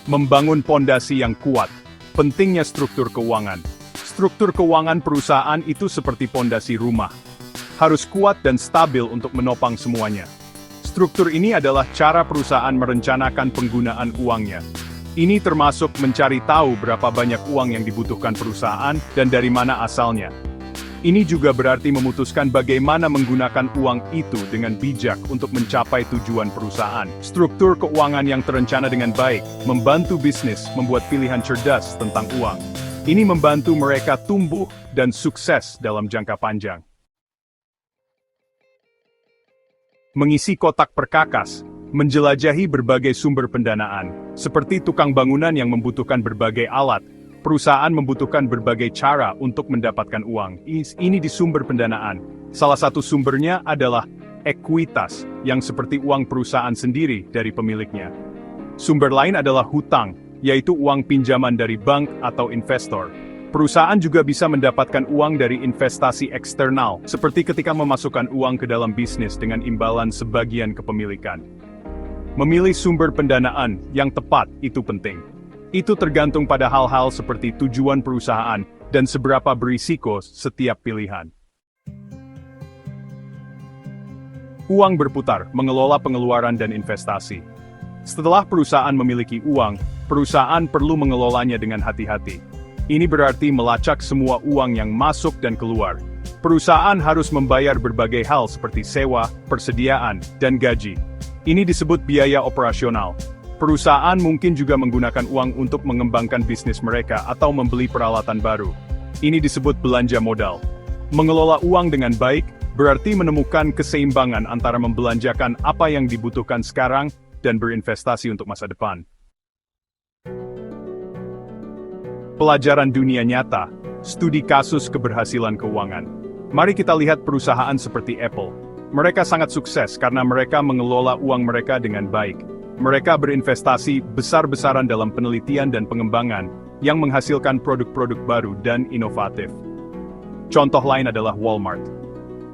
Membangun pondasi yang kuat. Pentingnya struktur keuangan. Struktur keuangan perusahaan itu seperti pondasi rumah. Harus kuat dan stabil untuk menopang semuanya. Struktur ini adalah cara perusahaan merencanakan penggunaan uangnya. Ini termasuk mencari tahu berapa banyak uang yang dibutuhkan perusahaan dan dari mana asalnya. Ini juga berarti memutuskan bagaimana menggunakan uang itu dengan bijak untuk mencapai tujuan perusahaan. Struktur keuangan yang terencana dengan baik, membantu bisnis membuat pilihan cerdas tentang uang. Ini membantu mereka tumbuh dan sukses dalam jangka panjang. Mengisi kotak perkakas, menjelajahi berbagai sumber pendanaan, seperti tukang bangunan yang membutuhkan berbagai alat. Perusahaan membutuhkan berbagai cara untuk mendapatkan uang. Ini di sumber pendanaan. Salah satu sumbernya adalah ekuitas, yang seperti uang perusahaan sendiri dari pemiliknya. Sumber lain adalah hutang, yaitu uang pinjaman dari bank atau investor. Perusahaan juga bisa mendapatkan uang dari investasi eksternal, seperti ketika memasukkan uang ke dalam bisnis dengan imbalan sebagian kepemilikan. Memilih sumber pendanaan yang tepat itu penting. Itu tergantung pada hal-hal seperti tujuan perusahaan dan seberapa berisiko setiap pilihan. Uang berputar, mengelola pengeluaran dan investasi. Setelah perusahaan memiliki uang, perusahaan perlu mengelolanya dengan hati-hati. Ini berarti melacak semua uang yang masuk dan keluar. Perusahaan harus membayar berbagai hal seperti sewa, persediaan, dan gaji. Ini disebut biaya operasional. Perusahaan mungkin juga menggunakan uang untuk mengembangkan bisnis mereka atau membeli peralatan baru. Ini disebut belanja modal. Mengelola uang dengan baik berarti menemukan keseimbangan antara membelanjakan apa yang dibutuhkan sekarang dan berinvestasi untuk masa depan. Pelajaran dunia nyata, studi kasus keberhasilan keuangan. Mari kita lihat perusahaan seperti Apple. Mereka sangat sukses karena mereka mengelola uang mereka dengan baik. Mereka berinvestasi besar-besaran dalam penelitian dan pengembangan yang menghasilkan produk-produk baru dan inovatif. Contoh lain adalah Walmart.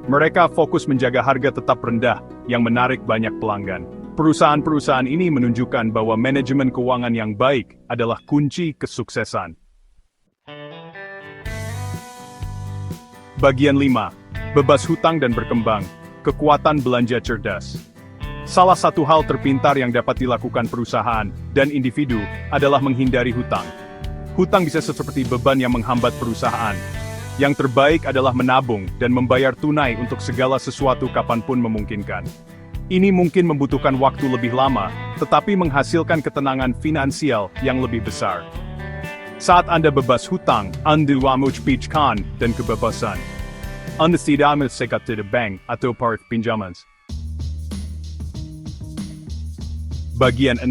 Mereka fokus menjaga harga tetap rendah yang menarik banyak pelanggan. Perusahaan-perusahaan ini menunjukkan bahwa manajemen keuangan yang baik adalah kunci kesuksesan. Bagian 5. Bebas hutang dan berkembang. Kekuatan belanja cerdas. Salah satu hal terpintar yang dapat dilakukan perusahaan dan individu adalah menghindari hutang. Hutang bisa seperti beban yang menghambat perusahaan. Yang terbaik adalah menabung dan membayar tunai untuk segala sesuatu kapanpun memungkinkan. Ini mungkin membutuhkan waktu lebih lama, tetapi menghasilkan ketenangan finansial yang lebih besar. Saat Anda bebas hutang, Anda memutuskan dan kebebasan. Anda tidak mensekat di bank atau part pinjaman. Bagian 6.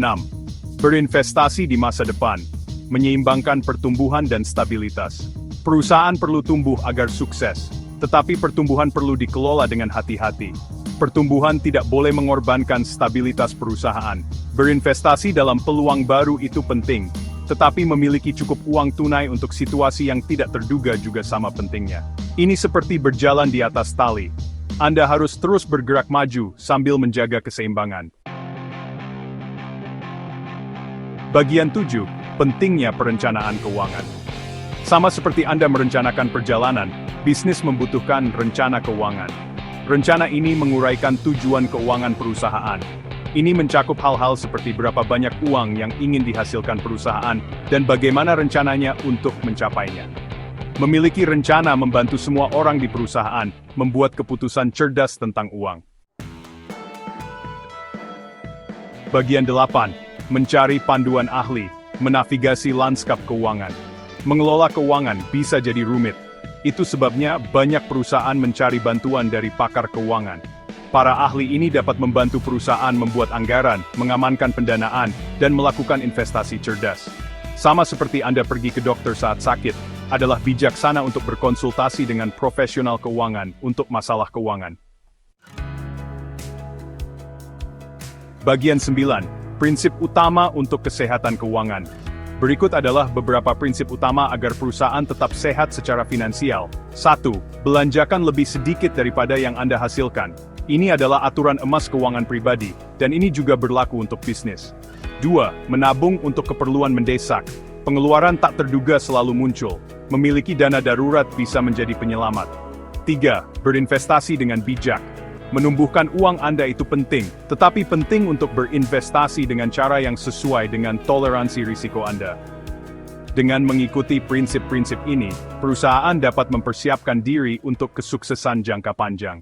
Berinvestasi di masa depan, menyeimbangkan pertumbuhan dan stabilitas. Perusahaan perlu tumbuh agar sukses, tetapi pertumbuhan perlu dikelola dengan hati-hati. Pertumbuhan tidak boleh mengorbankan stabilitas perusahaan. Berinvestasi dalam peluang baru itu penting, tetapi memiliki cukup uang tunai untuk situasi yang tidak terduga juga sama pentingnya. Ini seperti berjalan di atas tali. Anda harus terus bergerak maju sambil menjaga keseimbangan. Bagian 7. Pentingnya perencanaan keuangan. Sama seperti Anda merencanakan perjalanan, bisnis membutuhkan rencana keuangan. Rencana ini menguraikan tujuan keuangan perusahaan. Ini mencakup hal-hal seperti berapa banyak uang yang ingin dihasilkan perusahaan dan bagaimana rencananya untuk mencapainya. Memiliki rencana membantu semua orang di perusahaan membuat keputusan cerdas tentang uang. Bagian 8. Mencari panduan ahli, menavigasi lanskap keuangan. Mengelola keuangan bisa jadi rumit. Itu sebabnya banyak perusahaan mencari bantuan dari pakar keuangan. Para ahli ini dapat membantu perusahaan membuat anggaran, mengamankan pendanaan, dan melakukan investasi cerdas. Sama seperti Anda pergi ke dokter saat sakit, adalah bijaksana untuk berkonsultasi dengan profesional keuangan untuk masalah keuangan. Bagian 9. Prinsip utama untuk kesehatan keuangan. Berikut adalah beberapa prinsip utama agar perusahaan tetap sehat secara finansial. 1. Belanjakan lebih sedikit daripada yang Anda hasilkan. Ini adalah aturan emas keuangan pribadi, dan ini juga berlaku untuk bisnis. 2. Menabung untuk keperluan mendesak. Pengeluaran tak terduga selalu muncul. Memiliki dana darurat bisa menjadi penyelamat. 3. Berinvestasi dengan bijak. Menumbuhkan uang Anda itu penting, tetapi penting untuk berinvestasi dengan cara yang sesuai dengan toleransi risiko Anda. Dengan mengikuti prinsip-prinsip ini, perusahaan dapat mempersiapkan diri untuk kesuksesan jangka panjang.